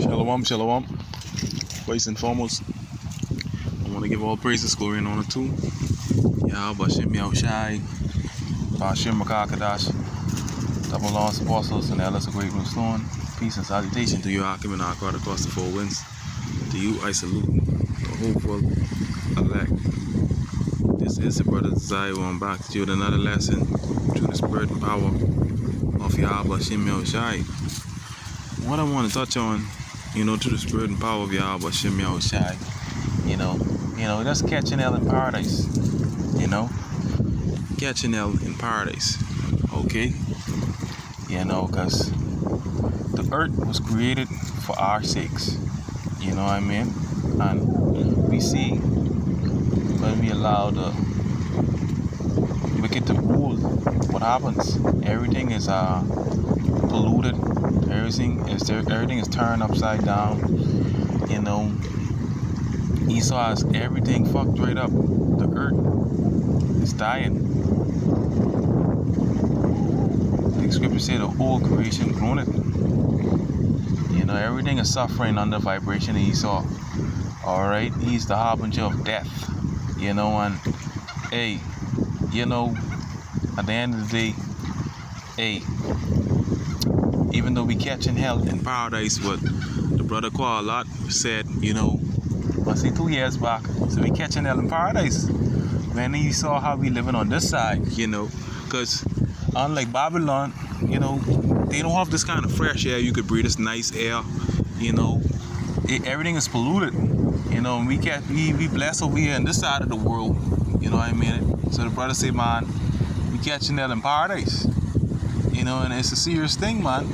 Shalom, shalom. First and foremost, I want to give all praises, glory, and honor to Yahweh Bashem Yahushai, Bashem Makakadash, double lost apostles, and elders of Great Blue Stone. Peace and salutation to you, Akim and Akkad across the four winds. To you, I salute the hopeful elect. This is the brother Desire. I'm back to you with another lesson through the spirit and power of Yahweh Bashem Yahushai. What I want to touch on, through the spirit and power of Yahweh Bashem Yahushai, that's catching hell in paradise, catching hell in paradise, okay, because the earth was created for our sakes, and we see when we allow the wicked to rule, what happens? Everything is polluted. Everything is turned upside down. Esau has everything fucked right up. The earth is dying. The scripture say the whole creation groaneth. Everything is suffering under vibration of Esau. Alright, he's the harbinger of death. And hey, at the end of the day, even though we catching hell in paradise, what the brother Kualat said, I say 2 years back, so we catching hell in paradise. When he saw how we living on this side, because unlike Babylon, they don't have this kind of fresh air. You could breathe this nice air, everything is polluted, we blessed over here on this side of the world, So the brother said, man, we catching hell in paradise. And it's a serious thing, man.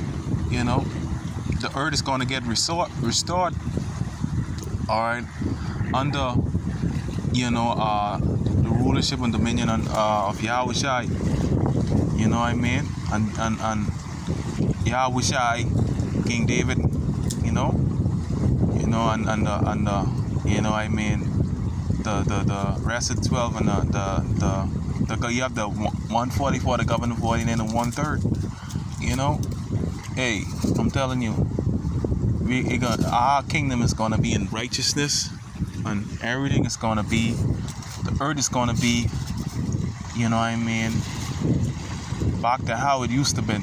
The earth is going to get restored, all right, under, the rulership and dominion of Yahushai, and Yahushai, King David, the rest of 12 and you have the 144, the governor 49 and 1/3. Hey, I'm telling you, our kingdom is gonna be in righteousness, and everything is gonna be, the earth is gonna be, back to how it used to be.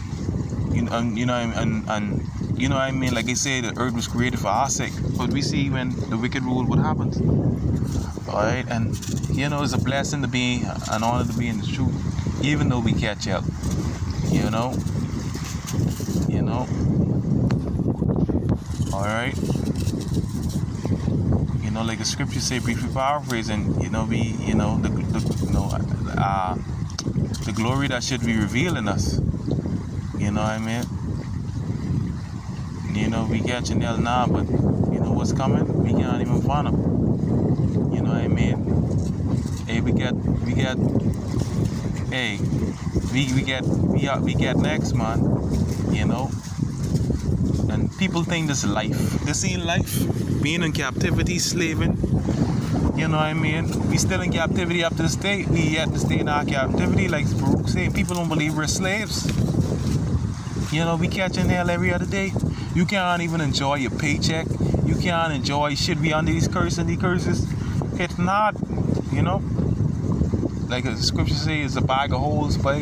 Like I say, the earth was created for our sake, but we see when the wicked rule, what happens. Alright, and it's a blessing to be, an honor to be in the truth, even though we catch up. Alright. Like the scriptures say, briefly paraphrasing, the glory that should be revealed in us. We catching hell now, but what's coming? We can't even find them. Hey, we get next, man. And people think this is life. This ain't life. Being in captivity, slaving. We still in captivity up to this day. We yet to stay in our captivity, like Baruch said. People don't believe we're slaves. We catching hell every other day. You can't even enjoy your paycheck. You can't enjoy shit. We under these curses. It's not, like the scripture says, it's a bag of holes, but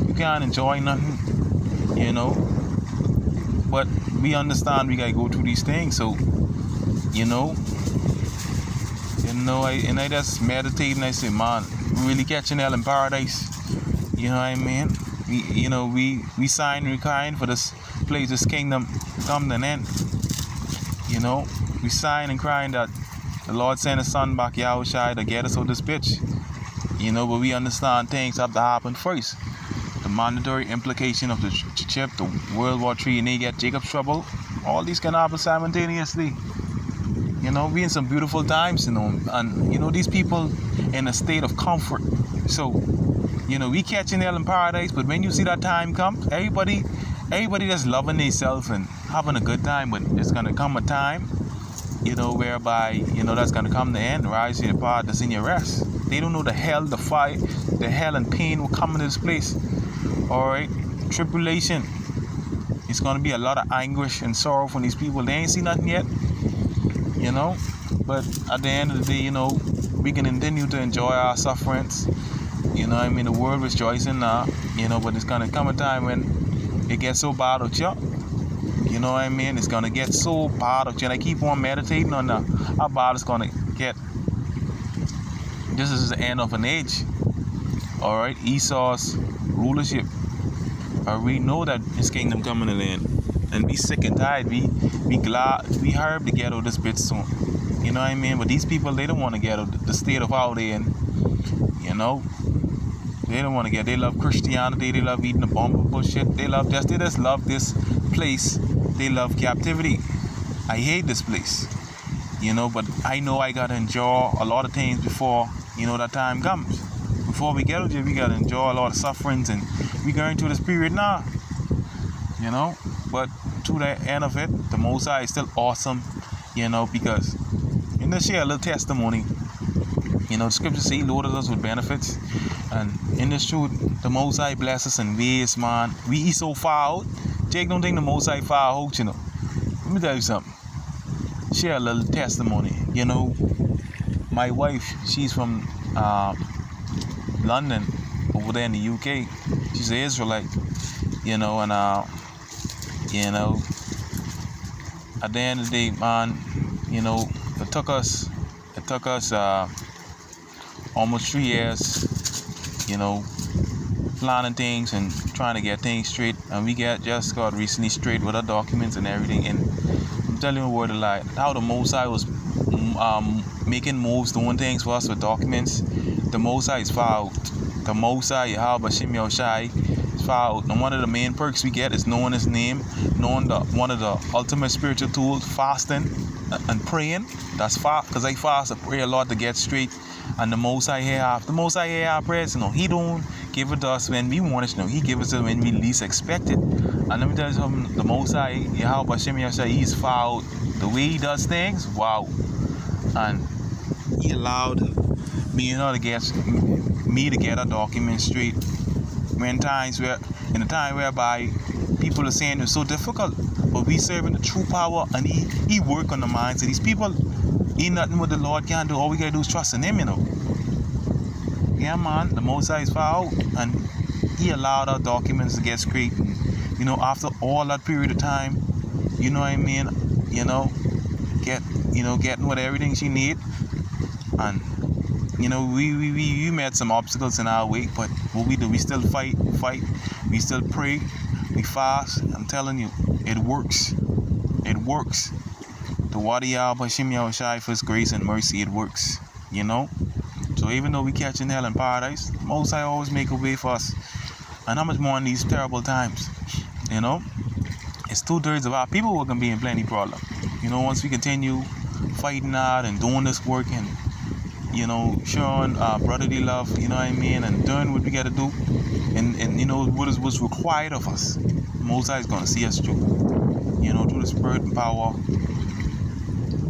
you can't enjoy nothing, But we understand we gotta go through these things, so, I just meditate and I say, man, we really catching hell in paradise. We sign and recline for this place, this kingdom come to an end. We sign and crying that the Lord sent His Son back, Yahushai, to get us out of this bitch. But we understand things have to happen first. The mandatory implication of the chip, the World War III, and they get Jacob's trouble. All these can happen simultaneously. We in some beautiful times, and these people in a state of comfort. So, we catching hell in paradise, but when you see that time come, everybody that's loving themselves and having a good time, but it's gonna come a time, whereby, that's gonna come the end, rise to the part that's in your rest. They don't know the hell, the fire, the hell and pain will come into this place. Alright, tribulation, It's going to be a lot of anguish and sorrow from these people. They ain't seen nothing yet, you know. But at the end of the day, you know, we can continue to enjoy our sufferings. You know what I mean? The world rejoicing now, you know, but it's going to come a time when it gets so bad with you. You know what I mean? It's going to get so bad with you. And I keep on meditating on how bad it's going to get. This is the end of an age. All right? Esau's rulership. We know that his kingdom coming to land. And be sick and tired. Be glad. We hurry to get out of this bit soon. You know what I mean? But these people, they don't want to get out of the state of how they in. You know? They don't want to get. They love Christianity. They love eating the bomb bullshit. They just love this place. They love captivity. I hate this place. You know, but I know I gotta enjoy a lot of things before, you know, that time comes. Before we get out here, we gotta enjoy a lot of sufferings, and we going through this period now. You know, but to the end of it, the Most High is still awesome. You know, because in this share a little testimony. You know, the scriptures say he loaded us with benefits. And in this truth, the Most High bless us in ways, man. We so far out. Jake don't think the Most High far out, you know. Let me tell you something. Share a little testimony. You know, my wife, she's from London, over there in the UK. She's an Israelite. You know, and you know, at the end of the day, man, you know, it took us almost 3 years, you know, planning things and trying to get things straight, and we just got recently straight with our documents and everything. And I'm telling you a word of lie, how the Most High was making moves, doing things for us with documents. The Most High is far out. The Most High, Yahweh Shem Yahushai, is far out. And one of the main perks we get is knowing His name, knowing one of the ultimate spiritual tools, fasting and praying. That's fast, because I fast and pray a lot to get straight. And the Most High hear our prayers. You know, He don't give it to us when we want it. You know, He gives it when we least expect it. And let me tell you something, the Most High, Yahweh Shem Yahushai, He's far out. The way He does things, wow. And He allowed me, you know, to get a document straight. In a time whereby people are saying it's so difficult, but we serving the true power, and He work on the minds of these people. Ain't nothing what the Lord can do. All we gotta do is trust in Him, you know. Yeah, man, the Most High is far out, and He allowed our documents to get straight. And, you know, after all that period of time, you know what I mean, you know, getting with everything she need. And you know, we met some obstacles in our way, but what we do, we still fight, we still pray, we fast. I'm telling you, it works. The Wadi Yahweh Shem Yahushai for His grace and mercy, it works, you know. So even though we catching hell in paradise, the Most High always make a way for us. And how much more in these terrible times, you know. It's 2/3 of our people who are gonna be in plenty problem. You know, once we continue fighting hard and doing this work and, you know, showing brotherly love, you know what I mean, and doing what we gotta do, and you know what was required of us. The Most High is gonna see us through, you know, through the spirit and power.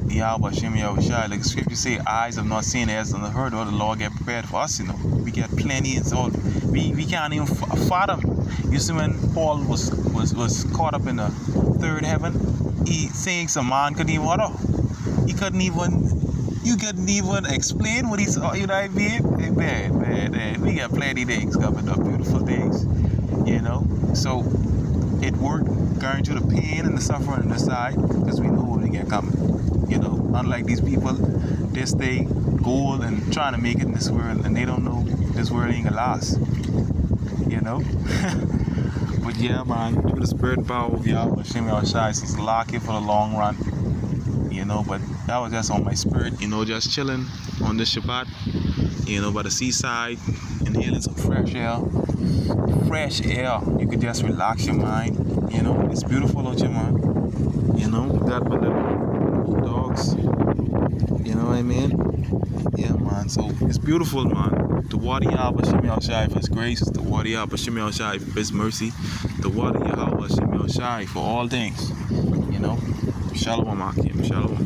Yahweh Shem Yahushai, like the scripture say, eyes have not seen, ears have not heard, or the Lord get prepared for us. You know, we get plenty. It's all we can't even fathom. You see, when Paul was caught up in the third heaven, he saying some man couldn't even utter. You couldn't even explain what he saw. You know what I mean? Hey, man, we got plenty things coming up, beautiful things. You know, so it worked, going through the pain and the suffering on the side, because we know what we get coming. You know, unlike these people, they stay gold and trying to make it in this world, and they don't know this world ain't gonna last. You know? But yeah, man, through the spirit and power of Yahweh Shem Yahushai, it's lucky for the long run. You know, but that was just on my spirit, you know, just chilling on this Shabbat, you know, by the seaside, inhaling some fresh air. You could just relax your mind. You know, it's beautiful out here, man. You know, got my little dogs. You know what I mean? Yeah, man. So it's beautiful, man. The Wadi Yahweh Shem Yahushai for His grace. The Wadi Yahweh Shem Yahushai for His mercy. The Wadi Yahweh Shem Yahushai for all things. You know. Shalom, Akim. Shalom.